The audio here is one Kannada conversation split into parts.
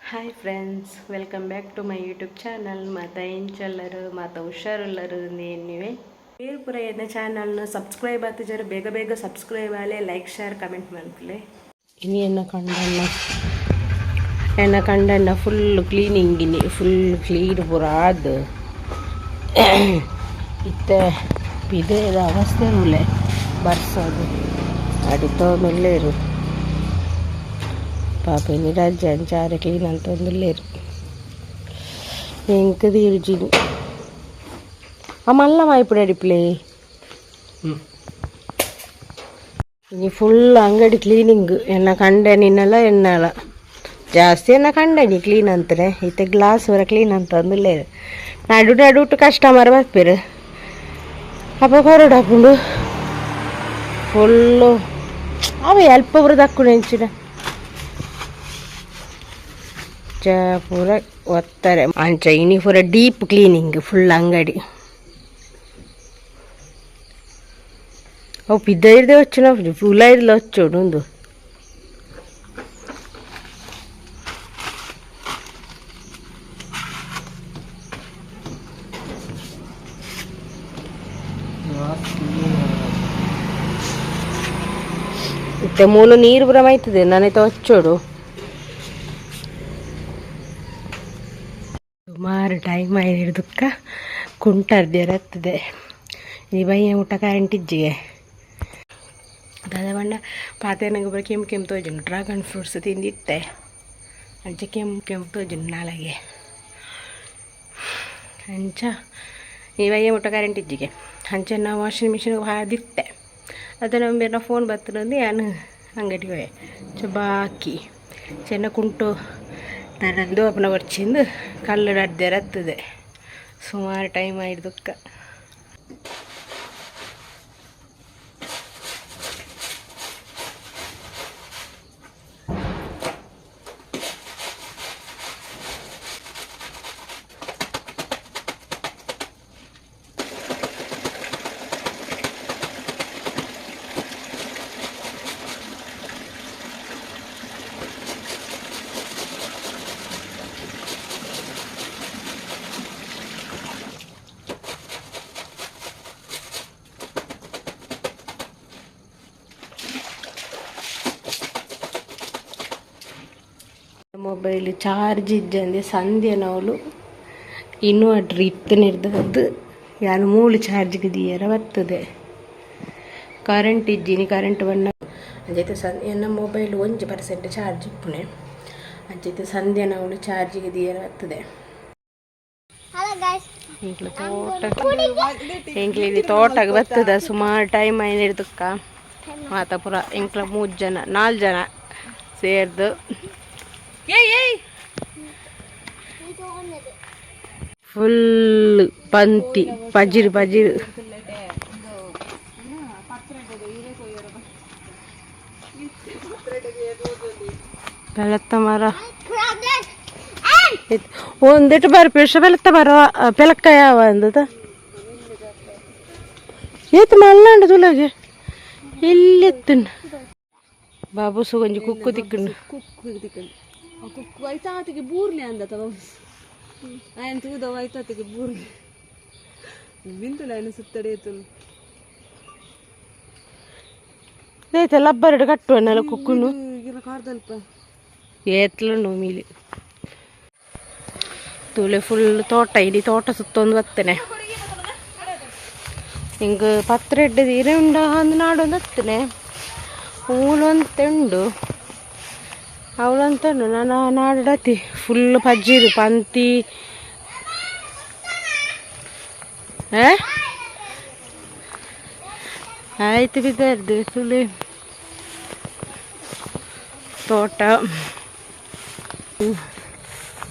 Hi friends, welcome back to my YouTube channel. ಮಾತಾ ಎಂಚಲ್ಲರು ಮಾತಾ ಹುಷಾರುಲ್ಲರು ನೀವೇ ಪೂರ ಎನ್ನ ಚಾನಲ್ನ ಸಬ್ಸ್ಕ್ರೈಬ್ ಆಗ್ತಿದ್ದಾರೆ. ಬೇಗ ಬೇಗ ಸಬ್ಸ್ಕ್ರೈಬ್ ಆಗಲೇ, ಲೈಕ್ ಶೇರ್ ಕಮೆಂಟ್ ಮಾಡ್ಕೊಳ್ಳಿ. ಇನಿ ಎನ್ನ ಕಂಡನ್ನ ಫುಲ್ ಕ್ಲೀನಿಂಗ್ ಇನಿ ಫುಲ್ ಕ್ಲೀನ್ ಪೂರ ಆದು ಇತ್ತೆ ಬಿದೇದ ಅವಸ್ಥೆ ಉಳ್ಳೆ ಬರ್ಸೋದು ಅಡಿತೋ ಮೆಲ್ಲೇರು ಪಾಪ ಇನಿ ರಜೆ ಅಂಚಾರೆ ಕ್ಲೀನ್ ಅಂತ ಒಂದಿಲ್ಲೇರು ಎಂಕದು ಇರುಜಿನಿ ಅಮ್ಮಲ್ಲ ಮಾಯ್ಪುಡಿ ಅಡಿಪ್ಲೇ ಇನಿ ಫುಲ್ ಅಂಗಡಿ ಕ್ಲೀನಿಂಗ್ ಎನ್ನ ಕಂಡೆ ನಿನ್ನೆಲ್ಲ ಎನ್ನಲ್ಲ ಜಾಸ್ತಿ ಎನ್ನ ಕಂಡನಿ ಕ್ಲೀನ್ ಅಂತಾನೆ ಇತ್ತೆ ಗ್ಲಾಸ್ ವರ ಕ್ಲೀನ್ ಅಂತ ಒಂದಿಲ್ಲೇರು ನಡುಟು ಕಸ್ಟಮರ್ ಬರ್ಪೇರು ಅಪ್ಪ ಹೊರಡಾಕೊಂಡು ಫುಲ್ಲು ಅವ ಎಲ್ಪ ಒಬ್ರು ದಕ್ಕುಡು ಹೆಂಚಿನ ಪೂರ ಒತ್ತಾರೆ ಅಂಚ ಇನಿ ಪೂರ ಡೀಪ್ ಕ್ಲೀನಿಂಗ್ ಫುಲ್ ಅಂಗಡಿ ಅವು ಪಿದ್ದ వచ్చిన ಫುಲ್ ಐದು వచ్చాడు ಒಂದು ಇತ್ತೆ ಮೂಲ ನೀರು ಬುರ ಮೈತದೆ ನಾನೈತೆ వచ్చాడు ಸುಮಾರು ಟೈಮ್ ಆಗಿರೋದಕ್ಕ ಕುಂಟರ್ದಿರತ್ತದೆ ಈ ಬೈಯ ಊಟ ಕರೆಂಟ್ ಇಜ್ಜಿಗೆ ದಾದ ಬಣ್ಣ ಪಾತೆನಾಗ ಬರ ಕೆಂಪು ತೋಜನು ಡ್ರಾಗನ್ ಫ್ರೂಟ್ಸ್ ತಿಂದಿತ್ತೆ ಅಂಚ ಕೆಂಪು ತೋಜನು ನಾಳೆಗೆ ಅಂಚ ಈ ಬೈಯ ಊಟ ಕರೆಂಟ್ ಇಜ್ಜಿಗೆ ಅಂಚ ನಾವು ವಾಷಿಂಗ್ ಮಿಷಿನ್ ಹಾದಿತ್ತೆ ಅದನ್ನು ಬೇರೆ ಫೋನ್ ಬರ್ತದೆ ನಾನು ಅಂಗಡಿಗೆ ಹೋಯೆ ಬಾಕಿ ಚೆನ್ನ ಕುಂಟು ತರಂದು ಅಪ್ಪನ ಬರ್ಚಿಂದು ಕಲ್ಲು ಅಡ್ದೆ ರತ್ತದೆ ಸುಮಾರು ಟೈಮ್ ಆಯ್ದುಕ್ಕ ಮೊಬೈಲ್ ಚಾರ್ಜ್ ಇದ್ದಂದೆ ಸಂಧ್ಯೆ ನಾವು ಇನ್ವರ್ಟ್ರ್ ಇತ್ತನಿರ್ದದ್ದು ಯಾನು ಮೂಳು ಚಾರ್ಜ್ಗೆ ದಿಯರ ಬರ್ತದೆ ಕರೆಂಟ್ ಇಜ್ಜಿನಿ ಕರೆಂಟ್ ಬಣ್ಣ ಅಂಚೈತೆ ನನ್ನ ಮೊಬೈಲ್ 1% ಚಾರ್ಜ್ ಇಪ್ಪುನೆ ಅಂಚೈತೆ ಸಂಧ್ಯೆ ನಾವು ಚಾರ್ಜಿಗೆ ದಿಯರ ಬರ್ತದೆ ಎಂಕ್ಲಿ ತೋಟಕ್ಕೆ ಬರ್ತದ ಸುಮಾರು ಟೈಮ್ ಏನಿರ್ತಕ್ಕ ಮಾತಾಪುರ ಎಂಕ್ಲ 4 ಜನ ಸೇರ್ದು ಫುಲ್ ಪಂತಿ ಪಜಿರು ಬೆಳತ್ತ ಮರ ಒಂದಿಟ್ಟು ಬರ್ಪೇಶ ಬೆಳತ್ತ ಮರ ಪೆಲಕ್ಕ ಯಾವ ಅಂದದ ಏತ್ ಮಲ್ಲಾಂಡ ತುಲಗೆ ಇಲ್ಲಿತ್ತು ಬಾಬು ಸುಗಂಜಿ ಕುಕ್ಕು ತಿಕ್ಕಂಡು ಕುಕ್ಕು ಐತಾತಿಗೆ ಬೂರ್ಲಿ ಅಂದತ ఆయన తూదవ అయితతికి బూర్లి వింతులు ఆయన సుత్తడేతులు లేతే లబ్బరడు కట్టు అన్నల కుక్కును ఇలా కార్దಲ್ಪ ಏತ್ಲನು ಮೀಲಿ ತೂಲೆ ಫುಲ್ ತೋಟ ಇಡೀ ತೋಟ ಸುತ್ತೊಂದು ಬತ್ತನೆ ಹಿಂಗ ಪತ್ರೆಡ್ಡು ತೀರೆ ಉಂಡ ಒಂದು ನಾಡೊಂದು ಹತ್ತನೆ ಊಳೊಂದುಂಡು ಅವಳಂತಂಡು ನಾನು ನಾಡತಿ ಫುಲ್ ಪಜ್ಜಿರು ಪಂತಿ ಆಯ್ತು ಬಿದ್ದಾರ್ದು ಸುಳಿ ತೋಟ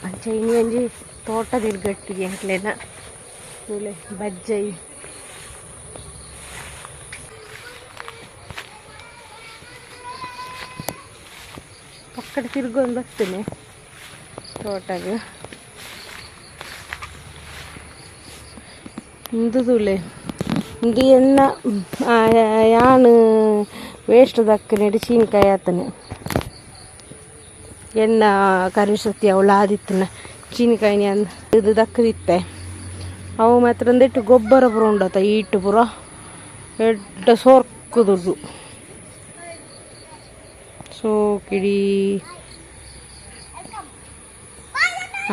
ಅಂಚ ಇನ್ನೊಂಜಿ ತೋಟ ತಿರ್ಗಟ್ಟಿಗೆ ಅಂಟ್ಲೇನ ಸುಳೆ ಬಜ್ಜೈ ಪಕ್ಕದ ತಿರ್ಗೊಂಡು ಬರ್ತೇನೆ ತೋಟಗೆ ಇಂದು ತುಳೆ ಇಂದು ಎನ್ನ ಯಾನು ವೇಸ್ಟ್ ದಕ್ಕನೆ ಚೀನಿಕಾಯಿ ಆತನೆ ಎನ್ನ ಕರಿಸತಿ ಅವಳು ಆದಿತ್ತನ ಚೀನಿಕಾಯಿ ಅಂದ್ ಇದು ದಕ್ಕದಿತ್ತೆ ಅವು ಮಾತ್ರ ಒಂದಿಟ್ಟು ಗೊಬ್ಬರ ಪುರ ಉಂಡತ ಈಟು ಪುರ ಎಡ್ಡ ಸೋರ್ಕುದುದು ಸೋಕಿಡಿ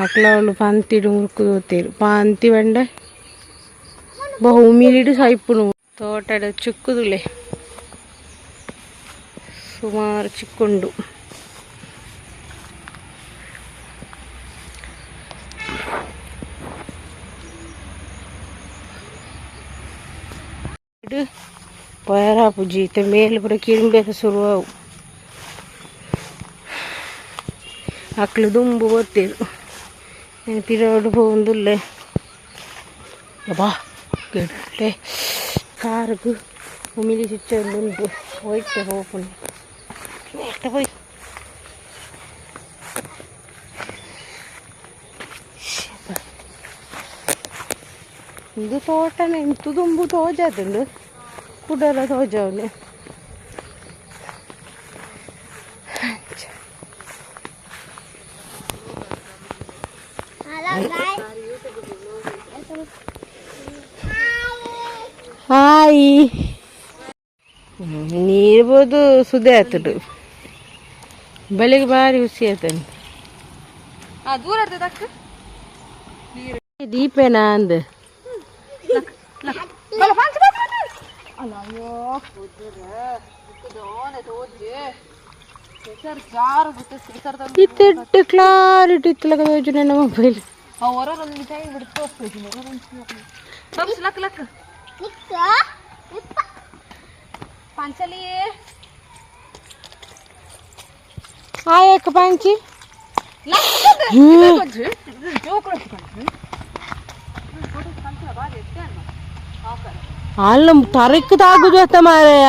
ಅಕ್ಲವಳು ಪಂತಿಡು ಮುರುಕುದೋತೇರು ಪಾಂತಿ ಬಂಡ ಬಹು ಉಮಿಲಿಡು ಸೈಪುನು ತೋಟದ ಚಿಕ್ಕುದುಲೆ ಸುಮಾರು ಚಿಕ್ಕುಂಡು ಪಯರ ಪೂಜೀತೆ ಮೇಲೆ ಪುರ ಕಿರಿಂಬೇಕ ಶುರುವಾವು ಅಕ್ಲು ದುಂಬು ಗೊತ್ತೇರು ಪಿರೋಡು ಹೋಗುದಿಲ್ಲೆ ಬಾ ಗೆಡ್ಡೆ ಕಾರುಗು ಉಮಿಲಿ ಚುಚ್ಚುಂಟು ಹೋಯ್ತೆ ಹೋಗ್ಕೊಂಡು ಎಷ್ಟು ಹೋಯ್ ಇದು ತೋಟನೇ ಇಂತು ದುಂಬು ತೋಜಾದುಂಡು ಕುಡಲ ತೋಜವನು ಹಾಯ್ ನೀರ್ಬೋದು ಸುದೆ ಆತಡು ಬೆಳಿಗ್ಗೆ ಭಾರಿ ಹುಸಿ ಆತನು ದೀಪೇನಾ ಅಂದ ಇತ್ತೆಟ್ಟು ಕ್ಲಾರಿಟಿ ಇತ್ತಲಕ ಯೋಜನೆ ನಮ್ಮ ಮೊಬೈಲ್ ಆಯಕ್ಕ ಪಾಂಚಿ ಅಲ್ಲ ತರಕದಾಗುದು ಅತ್ತ ಮಾರಯ್ಯ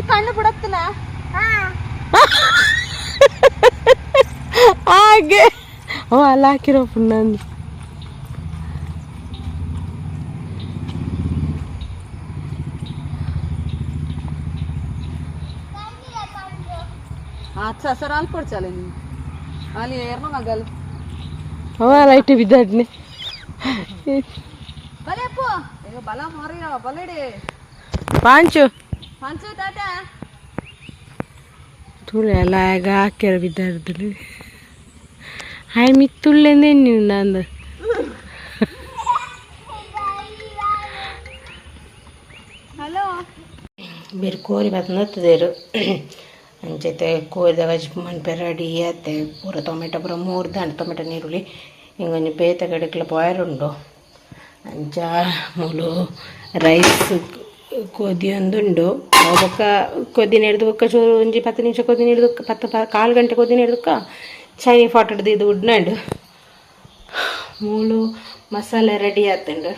ಕಣ್ಣು ಬಿಡತ್ತನ ಹಾಗೆ ಅವ ಅಲ್ಲ ಹಾಕಿರೋ ಪುಣ್ಣಂದು ಸರ್ ಅಲ್ಲಿ ಕೊಡ್ಸಲ್ಲ ನೀನು ಅಲ್ಲಿ ಏರ್ನೋ ಆಗಲ್ಲ ಅವ ಲೈಟ್ ಬಿದ್ದಾಡ್ನೆ ಬಲೇಪು ಈಗ ಬಲ ಮಾರಿ ಬಲಡಿ ಪಾಂಚು ಪಂಚು ತಾತ ತುಳು ಎಲ್ಲ ಆಗ ಹಾಕ್ಯಾರ ಬಿದ್ದಾಡ್ದು ಹಾಯ್ ಮಿತ್ತುಳ್ಳೆಂದೇ ನೀವು ನಂದು ಹಲೋ ಬೇರೆ ಕೋರಿ ಬತ್ತದೇರು ಅಂಚೈತೆ ಕೋರಿದಾಗ ಮನ್ಪೆ ರೆಡಿ ಆಯ್ತೆ ಪೂರ ಟೊಮೆಟೊ ಪೂರ 3 ದಂಡು ಟೊಮೆಟೊ ನೀರುಳ್ಳಿ ಹಿಂಗೊಂದು ಬೇತ ಗಡಕ್ಲ ಪೋಯರುಂಡು ಅಂಚ ಮೂಲು ರೈಸ್ ಕೊದಿ ಒಂದುಂಡು ಅವಕ್ಕ ಕೊದಿ ನೆಡ್ದಕ್ಕ ಚೂರು ಒಂಜಿ 10 ನಿಮಿಷ ಕೊದಿ ನೆಡ್ದಕ್ಕ 1/4 ಗಂಟೆ ಕೊದಿ ನೆಡ್ದಕ್ಕ ಚೈನಿ ಫಾಟಡ್ದು ಇದು ಉಡ್ನಂಡು ಮೂಲು ಮಸಾಲೆ ರೆಡಿ ಆತಂಡು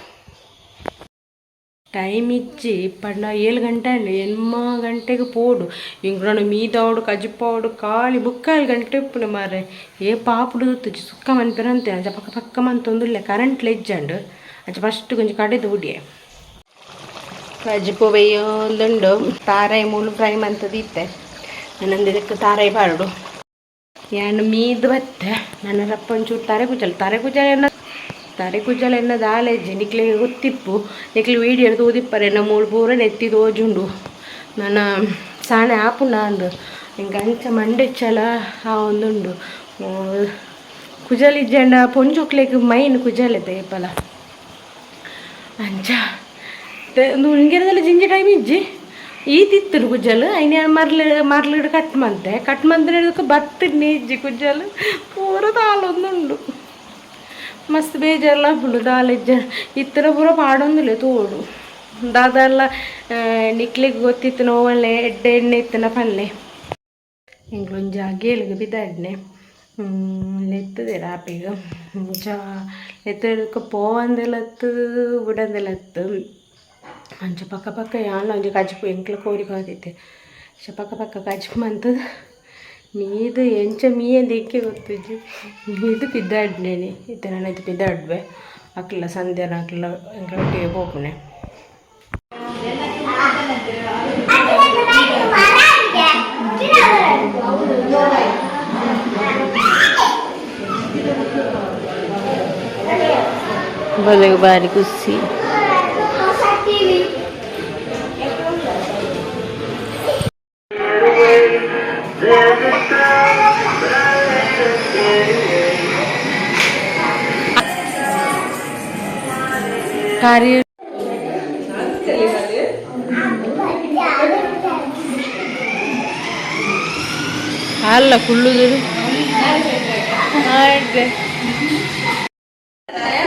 ಟೈಮ್ ಇಚ್ಚಿ ಪಂಡ 7 ಗಂಟೆ ಅಂಡು 8 ಗಂಟೆಗೆ ಪೋಡು ಇಂಗ್ರಣ ಮೀದವಡು ಕಜಿಪ್ಪವಡು ಕಾಳಿ 3 ಗಂಟೆ ಉಪ್ಪುನ ಮಾರೆ ಏ ಪಾಪುಡು ತುಜಿ ಸುಕ್ಕ ಮನ್ಪೆರಂತೆ ಅಂಚ ಪಕ್ಕ ಪಕ್ಕ ಮಂತೊಂದುಲ್ಲೆ ಕರೆಂಟ್ ಲೆಜ್ಜಂಡು ಅಂಚ ಫಸ್ಟ್ ಕೊಂಚ ಕಡೆದು ಉಡಿಯೆ ಕಜಿಪ್ಪು ಬೇಯೊಂದುಂಡು ತಾರಾಯಿ ಮೂಲು ಫ್ರೈ ಮಂತದಿತ್ತೆ ನನ್ನೊಂದು ಇದಕ್ಕೆ ತಾರಾಯಿ ಬಾರುಡು ಯಾನು ಮೀದು ಬತ್ತೆ ನನ್ನ ರಪ್ಪ ಒಂಚೂರು ತಾರೆ ಕುಜಲ ಎನ್ನದು ಆಲೆಜ್ಜೆ ನಿಕ್ಲಿಗೆ ಗೊತ್ತಿಪ್ಪು ನಿಕ್ಲಿ ವೀಡಿಯೋ ತೂದಿಪ್ಪರೆ ನಮ್ಮ ಮೂಳು ಪೂರ ನೆತ್ತಿ ತೋಜುಂಡು ನನ್ನ ಸಾಣೆ ಆಪುನ ಅಂದು ಹಿಂಗೆ ಅಂಚ ಮಂಡೆಚ್ಚಲ ಆ ಒಂದುಂಡು ಕುಜಲಿಜ್ಜಂಡ ಪೊಂಜೊಕ್ಲೆಗ್ ಮೈನ್ ಕುಜಲೆತೆ ಏಪಲ ಅಂಚ ಹಿಂಗೆರದಲ್ಲ ಜಿಂಜಿ ಟೈಮ್ ಇಜ್ಜಿ ಈತಿತ್ತರು ಕುಜ್ಜಲು ಐನ ಮರ್ಲಿಡು ಕಟ್ ಮಂತೆ ಬತ್ತಿನಿ ಇಜ್ಜಿ ಕುಜ್ಜಲು ಪೂರ ತಾಳೊಂದುಂಡು ಮಸ್ತ್ ಬೇಜಾರಲ್ಲ ಬಿಡು ದಾಲೆಜ್ಜ ಇತ್ತರ ಪೂರ ಪಾಡೊಂದಿಲ್ಲ ತೋಡು ದಾದೆಲ್ಲ ನಿಕ್ಲಿಗೆ ಗೊತ್ತಿತ್ತು ನೋವಳ್ಳೆ ಎಣ್ಣೆ ಇತ್ತನ ಪಲ್ಲೆ ಹಿಂಗೊಂಜ ಗೇಳಿಗೆ ಬಿದ್ದಾಡ್ನೆ ಲೆತ್ತದೆ ರಾಪಿಗೆ ಮುಂಚ ಲೆತ್ತಕ್ಕೆ ಪೋವಂದೆಲತ್ತು ಬಿಡಂದೆಲತ್ತು ಅಂಚ ಪಕ್ಕ ಪಕ್ಕ ಯಾಣ ಒಂಜಿ ಕಜ್ಪು ಎಂಕ್ಲ ಕೋರಿ ಕಾದಿತ್ತೆ ಪಕ್ಕ ಪಕ್ಕ ಕಜ್ಪು ಮಂತದ ಮೀದು ಎಂಚ ಮೀಯಂದು ಎಂಕೆ ಗೊತ್ತಿಜ್ಜಿ ಮೀದು ಪಿದ್ದಾಡ್ನೇನೆ ಇತ್ತೆ ನಾನು ಇದು ಪಿದ್ದಾಡ್ಬೆ ಅಕ್ಲ ಸಂಧ್ಯಾನ ಅಕ್ಲ ಎಂಕ್ಲೊಟ್ಟಿಗೆ ಹೋಗ್ನೆ ಬಲೆಗೆ ಬಾರಿ ಖುಷಿ. ಕಾರ್ಯ ಅಲ್ಲ ಕುಳ್ಳುದು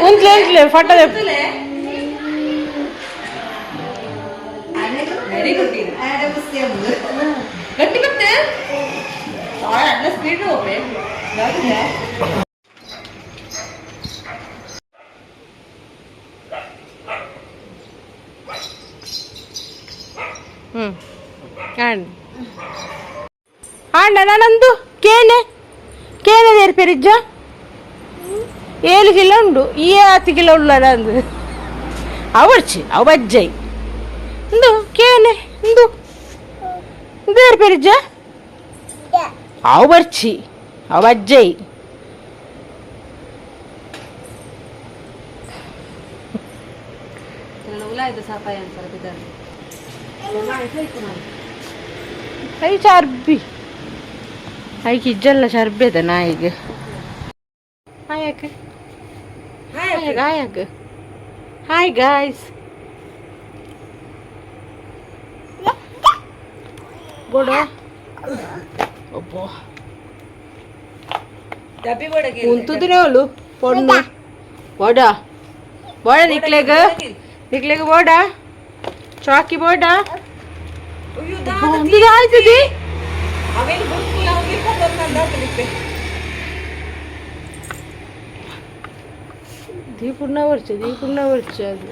ಉಂಟ್ಲೆ ಉಂಟ್ಲೆ ಫೋಟೋ ಗಟ್ಟಿ ಬಟ್ಟೆ ಸ್ಪೀಡ್ ಹೋಗ್ಬೇಕು. ಆಂಡ ನಾನೊಂದು ಕೇನೆ ಕೇನೆ ತೆರ್ಪೆರಿಜ್ಜ 7 ಕಿಲೋ ಉಂಡು ಈ 10 ಕಿಲೋ ಉಳ್ಳ ನಂದು ಅವರ್ಚಿ ಅವ ಬಜ್ಜೈ ಇಂದು ಕೇನೆ ಇಂದು ತೆರ್ಪೆರಿಜ್ಜ ಅವ ಬರ್ಚಿ ಅವ ಬಜ್ಜೈ ಉಲಾಯ್ದು ಸಾಪಾಯ ಅಂತಾರೆ ಬಿದ್ದಾರೆ. ಐ ಚರ್ಬಿ ಐ ಕಿಜ್ಜಲ್ಲ ಚರ್ಬಿ ಅದ ನಾಯಿಗೆ. ಹಾಯಕ್ಕೆ ಹಾಯಕ್ಕೆ ಹಾಯ್ ಗಾಯ್ಸ್. ಬೋಡ ಒಬ್ಬ ಡಬ್ಬಿ ಬೋಡಗೆ ಉಂತುದಿನೇ ಅವಳು ಪೊಣ್ಣು ಬೋಡ ಬೋಡ ನಿಕ್ಲೆಗ ಬೋಡ ಚಾಕಿ ಬೋಡ ಆಯ್ತದಿ ದೀಪುಣ್ಣ ವರ್ಷ ಅದು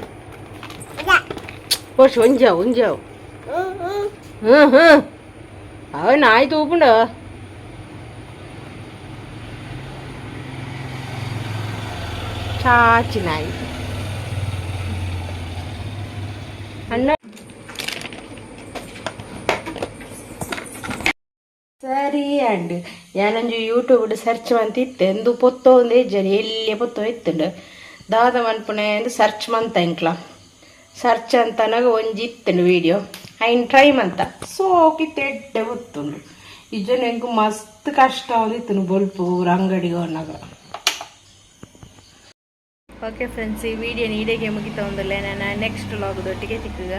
ವರ್ಷ ಒಂಜಾವು ಅವನ್ ಆಯ್ತು ಊಪುಂಡ ಚಾಚಿ ನಾಯಿ ಅಣ್ಣ ಸರಿ ಅಂಡ್ ഞാനൊരു യൂട്യൂബിൽ സെർച്ച് ಮಂತಿತ್ತೆ ಎಂದು ಪೊತ್ತೋ ಒಂದು ಹೆಜ್ಜೆ ಎಲ್ಲಿ ಪೊತ್ತೋ ಎತ್ತುಂಡು ದಾದ ಮನ್ಪುಣೆ ಎಂದು ಸರ್ಚ್ ಮಂತ ಇಂಕ್ಲ ಸರ್ಚ್ ಅಂತನಾಗ ಒಂಜಿ ಇತ್ತುಂಡು ವಿಡಿಯೋ ಐನ್ ಟ್ರೈ ಮಂತ ಸೋಕಿ ತೆಡ್ಡೆ ಗೊತ್ತುಂಡು ಇಜ್ಜನ ಹೆಂಗು ಮಸ್ತ್ ಕಷ್ಟ ಒಂದಿತ್ತು ಬೊಲ್ಪು ಅಂಗಡಿಗೆ ಹೋನಾಗ. ಓಕೆ ಫ್ರೆಂಡ್ಸ್, ಈ ವಿಡಿಯೋ ನೀಡಿಗೆ ಮುಗಿತಾ ಒಂದಲ್ಲ ನಾನು ನೆಕ್ಸ್ಟ್ ವ್ಲಾಗ್ದೊಟ್ಟಿಗೆ ಸಿಕ್ಕುಗ.